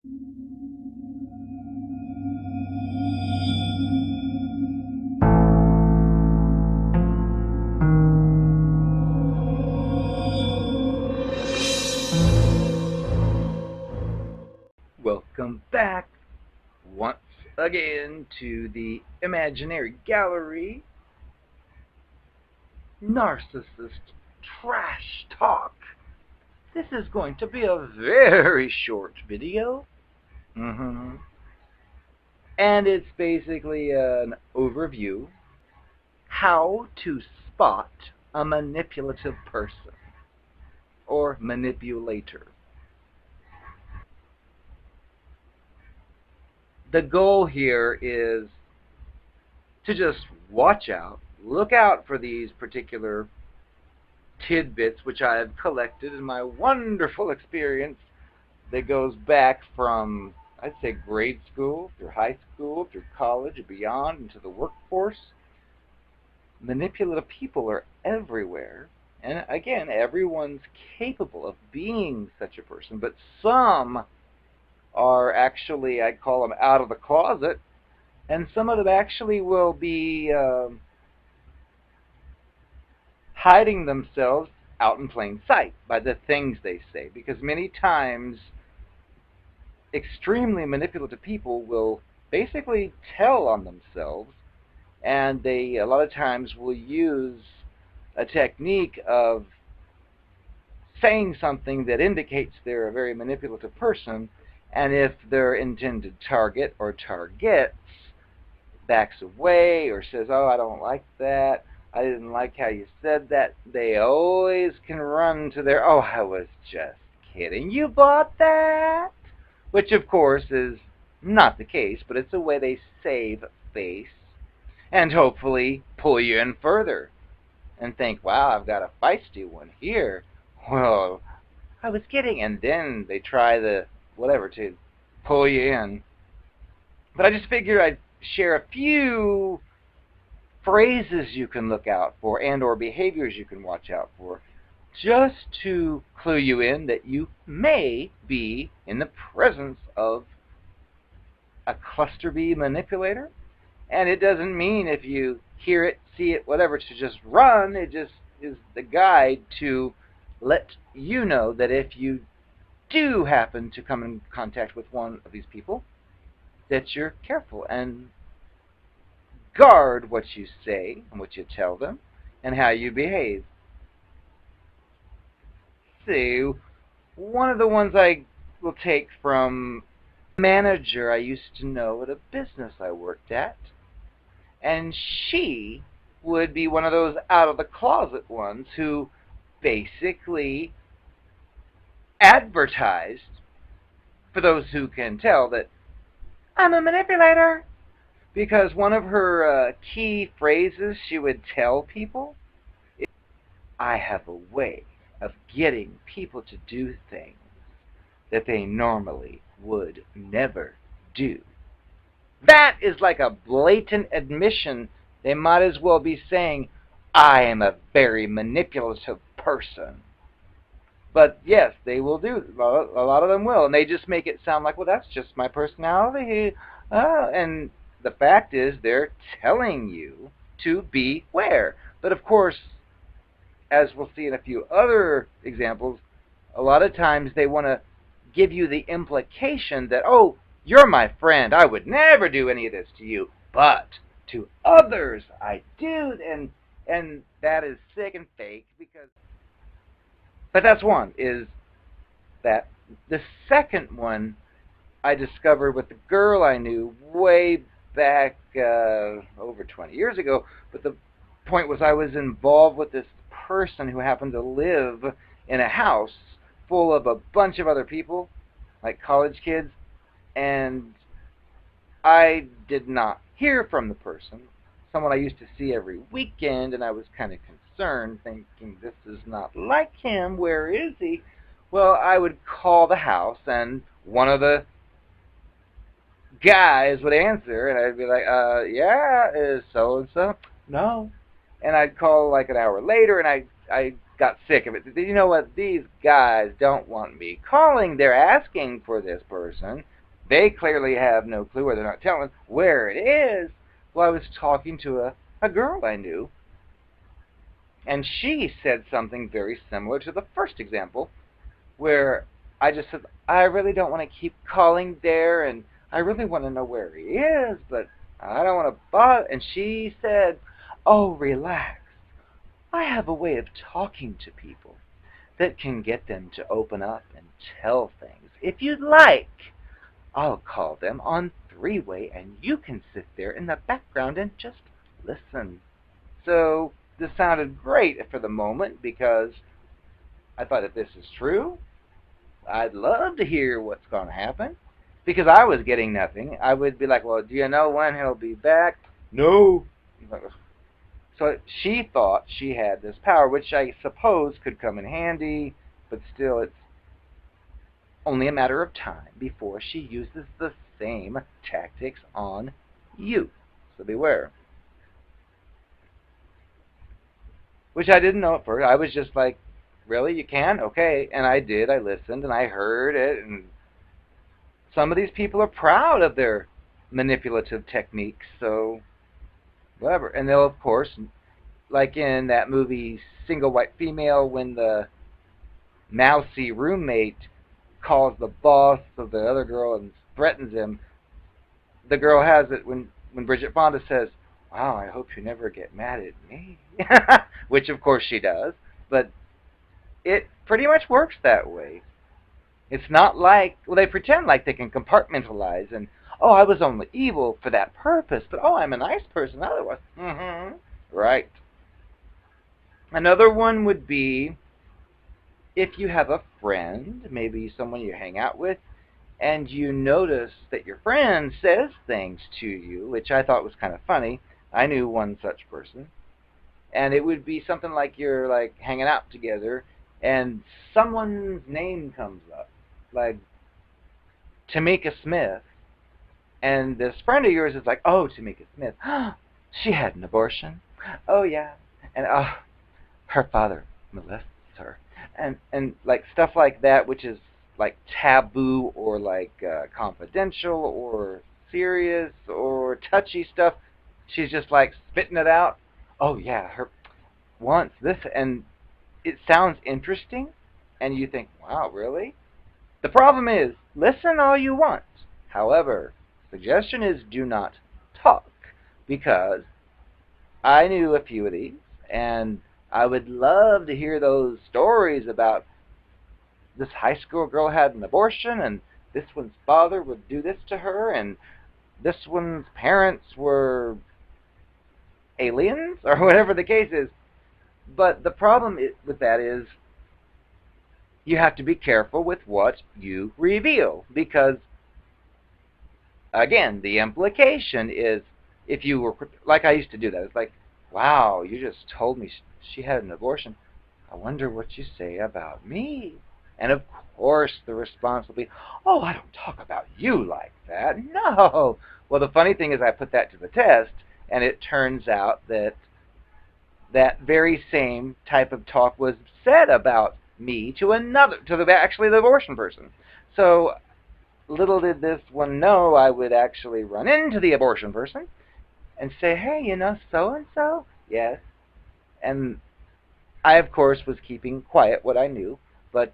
Welcome back once again to the imaginary gallery. Narcissist trash talk. This is going to be a very short video. And it's basically an overview how to spot a manipulative person or manipulator. The goal here is to just watch out, look out for these particular tidbits which I have collected in my wonderful experience that goes back from, I'd say, grade school through high school, through college, and beyond into the workforce. Manipulative people are everywhere. And again, everyone's capable of being such a person, but some are actually, I'd call them out of the closet, and some of them actually will be hiding themselves out in plain sight by the things they say, because many times extremely manipulative people will basically tell on themselves, and they a lot of times will use a technique of saying something that indicates they're a very manipulative person, and if their intended target or targets backs away or says, "Oh, I don't like that, I didn't like how you said that," they always can run to their, "Oh, I was just kidding, you bought that?" Which, of course, is not the case, but it's a way they save face and hopefully pull you in further and think, "Wow, I've got a feisty one here. Well, I was kidding." And then they try the whatever to pull you in. But I just figured I'd share a few phrases you can look out for and or behaviors you can watch out for, just to clue you in that you may be in the presence of a cluster B manipulator. And it doesn't mean if you hear it, see it, whatever, to just run. It just is the guide to let you know that if you do happen to come in contact with one of these people, that you're careful and guard what you say and what you tell them and how you behave. So, one of the ones I will take from a manager I used to know at a business I worked at, and she would be one of those out of the closet ones who basically advertised, for those who can tell, that I'm a manipulator. Because one of her key phrases she would tell people is, "I have a way of getting people to do things that they normally would never do." That is like a blatant admission. They might as well be saying, "I am a very manipulative person." But yes, they will do. A lot of them will, and they just make it sound like, "Well, that's just my personality." And the fact is, they're telling you to beware. But of course, as we'll see in a few other examples, a lot of times they want to give you the implication that, "Oh, you're my friend, I would never do any of this to you, but to others I do." And that is sick and fake, because but that's one, is that. The second one I discovered with the girl I knew way back over 20 years ago. But the point was, I was involved with this person who happened to live in a house full of a bunch of other people, like college kids, and I did not hear from the person, someone I used to see every weekend, and I was kind of concerned, thinking, this is not like him, where is he? Well, I would call the house, and one of the guys would answer, and I'd be like, yeah, is so-and-so? No. And I'd call like an hour later, and I got sick of it. You know what? These guys don't want me calling. They're asking for this person. They clearly have no clue, or they're not telling where it is. Well, I was talking to a girl I knew, and she said something very similar to the first example, where I just said, I really don't want to keep calling there, and I really want to know where he is, but I don't want to bother. And she said, oh, relax. I have a way of talking to people that can get them to open up and tell things. If you'd like, I'll call them on three-way, and you can sit there in the background and just listen. So this sounded great for the moment, because I thought, if this is true, I'd love to hear what's going to happen. Because I was getting nothing. I would be like, well, do you know when he'll be back? No. So she thought she had this power, which I suppose could come in handy, but still, it's only a matter of time before she uses the same tactics on you. So beware. Which I didn't know at first. I was just like, really? You can? Okay. And I did. I listened and I heard it. And some of these people are proud of their manipulative techniques. So, whatever. And they'll, of course, like in that movie Single White Female, when the mousy roommate calls the boss of the other girl and threatens him, the girl has it when Bridget Fonda says, wow, I hope you never get mad at me. Which, of course, she does. But it pretty much works that way. It's not like, well, they pretend like they can compartmentalize and, oh, I was only evil for that purpose, but, oh, I'm a nice person otherwise. Mm-hmm. Right. Another one would be if you have a friend, maybe someone you hang out with, and you notice that your friend says things to you, which I thought was kind of funny. I knew one such person. And it would be something like you're like hanging out together and someone's name comes up, like Tamika Smith. And this friend of yours is like, oh, Tamika Smith, she had an abortion. Oh, yeah. And her father molests her. And like stuff like that, which is like taboo or like confidential or serious or touchy stuff. She's just like spitting it out. Oh, yeah, her wants this. And it sounds interesting. And you think, wow, really? The problem is, listen all you want. However, suggestion is do not talk, because I knew a few of these, and I would love to hear those stories about this high school girl had an abortion, and this one's father would do this to her, and this one's parents were aliens, or whatever the case is. But the problem with that is you have to be careful with what you reveal, because again, the implication is, if you were, like I used to do that, it's like, wow, you just told me she had an abortion. I wonder what you say about me. And of course the response will be, oh, I don't talk about you like that. No. Well, the funny thing is I put that to the test, and it turns out that that very same type of talk was said about me to another, actually the abortion person. So little did this one know I would actually run into the abortion person and say, hey, you know so-and-so? Yes. And I, of course, was keeping quiet what I knew, but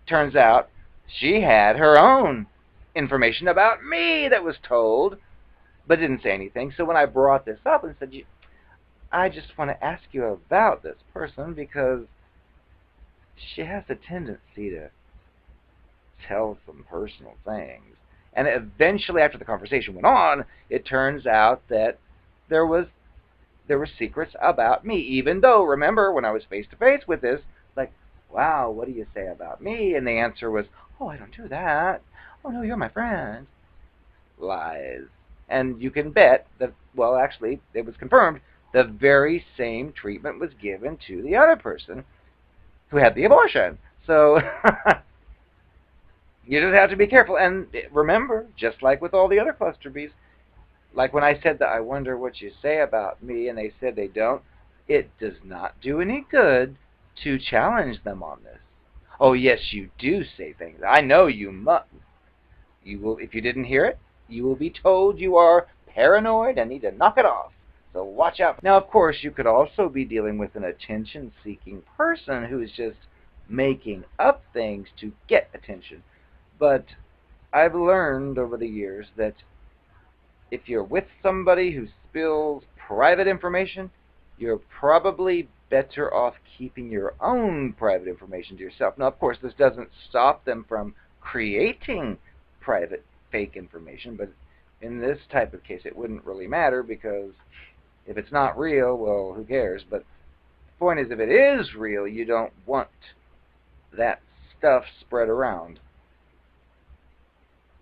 turns out she had her own information about me that was told, but didn't say anything. So when I brought this up and said, I just want to ask you about this person because she has a tendency to tell some personal things. And eventually, after the conversation went on, it turns out that there were secrets about me. Even though, remember, when I was face to face with this, like, wow, what do you say about me? And the answer was, oh, I don't do that. Oh, no, you're my friend. Lies. And you can bet that, well, actually, it was confirmed, the very same treatment was given to the other person who had the abortion. So you just have to be careful. And remember, just like with all the other cluster bees, like when I said that I wonder what you say about me, and they said they don't, it does not do any good to challenge them on this. Oh, yes, you do say things. I know you must. if you didn't hear it, you will be told you are paranoid and need to knock it off. So watch out. Now, of course, you could also be dealing with an attention-seeking person who is just making up things to get attention. But I've learned over the years that if you're with somebody who spills private information, you're probably better off keeping your own private information to yourself. Now, of course, this doesn't stop them from creating private fake information, but in this type of case, it wouldn't really matter, because if it's not real, well, who cares? But the point is, if it is real, you don't want that stuff spread around.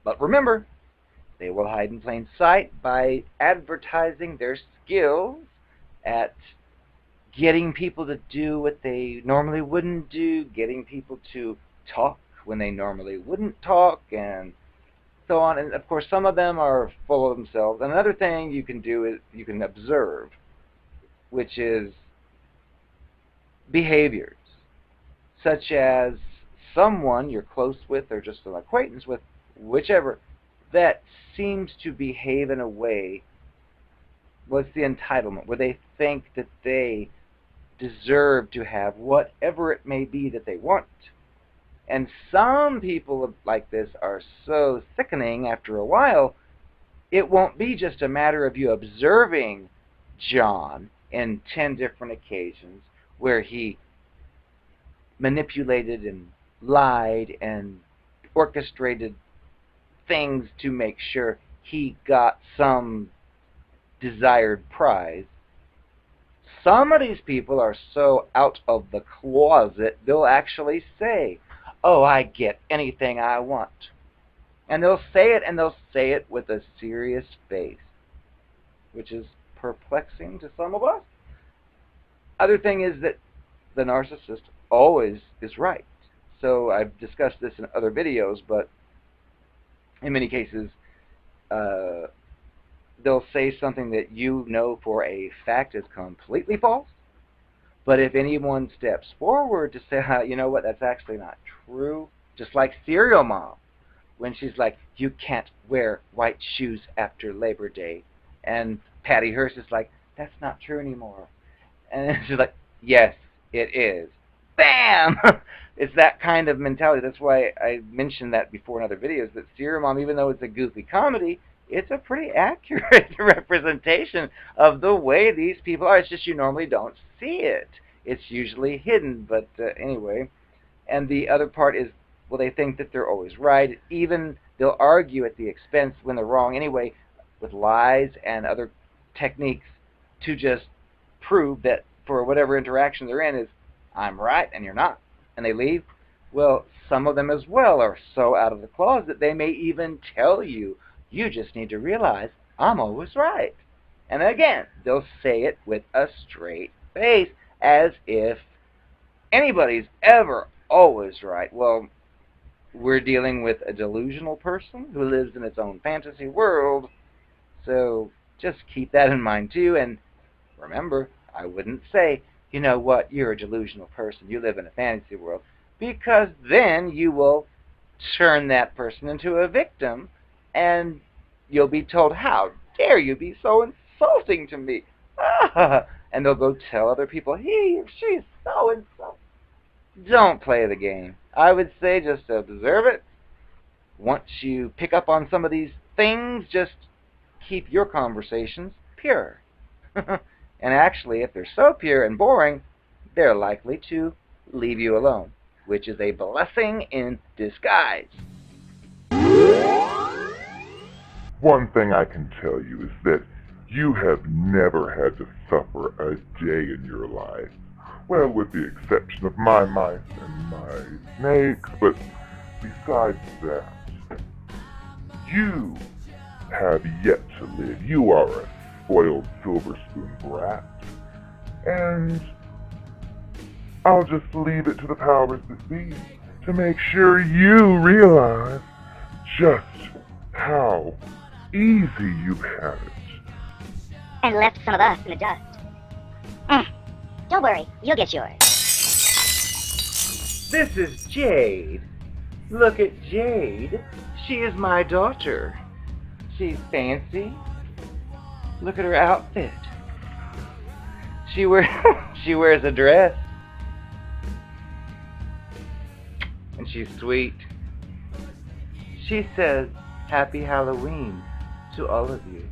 But remember, they will hide in plain sight by advertising their skills at getting people to do what they normally wouldn't do, getting people to talk when they normally wouldn't talk, and so on. And of course, some of them are full of themselves. And another thing you can do is you can observe, which is behaviors, such as someone you're close with or just an acquaintance with, whichever, that seems to behave in a way, what's the entitlement, where they think that they deserve to have whatever it may be that they want. And some people like this are so sickening after a while, it won't be just a matter of you observing John in 10 different occasions where he manipulated and lied and orchestrated things to make sure he got some desired prize. Some of these people are so out of the closet, they'll actually say, "Oh, I get anything I want." And they'll say it, and they'll say it with a serious face, which is perplexing to some of us. Other thing is that the narcissist always is right. So I've discussed this in other videos, but in many cases, they'll say something that you know for a fact is completely false. But if anyone steps forward to say, you know what, that's actually not true, just like Serial Mom, when she's like, "You can't wear white shoes after Labor Day," and Patty Hearst is like, "That's not true anymore," and she's like, "Yes, it is." Bam! It's that kind of mentality. That's why I mentioned that before in other videos, that Serial Mom, even though it's a goofy comedy, it's a pretty accurate representation of the way these people are. It's just you normally don't see it. It's usually hidden, but anyway. And the other part is, well, they think that they're always right. Even they'll argue at the expense when they're wrong anyway, with lies and other techniques to just prove that for whatever interaction they're in is, "I'm right and you're not," and they leave. Well, some of them as well are so out of the closet, they may even tell you, "You just need to realize I'm always right." And again, they'll say it with a straight face, as if anybody's ever always right. Well, we're dealing with a delusional person who lives in its own fantasy world, so just keep that in mind too. And remember, I wouldn't say, "You know what, you're a delusional person, you live in a fantasy world," because then you will turn that person into a victim, and you'll be told, "How dare you be so insulting to me?" And they'll go tell other people, "He or she's so insulting." Don't play the game. I would say just observe it. Once you pick up on some of these things, just keep your conversations pure. And actually, if they're so pure and boring, they're likely to leave you alone, which is a blessing in disguise. One thing I can tell you is that you have never had to suffer a day in your life. Well, with the exception of my mice and my snakes, but besides that, you have yet to live. You are a spoiled silver spoon brat. And I'll just leave it to the powers that be to make sure you realize just how easy you've had it. And left some of us in the dust. Don't worry, you'll get yours. This is Jade. Look at Jade. She is my daughter. She's fancy. Look at her outfit. She wears a dress. And she's sweet. She says, Happy Halloween to all of you.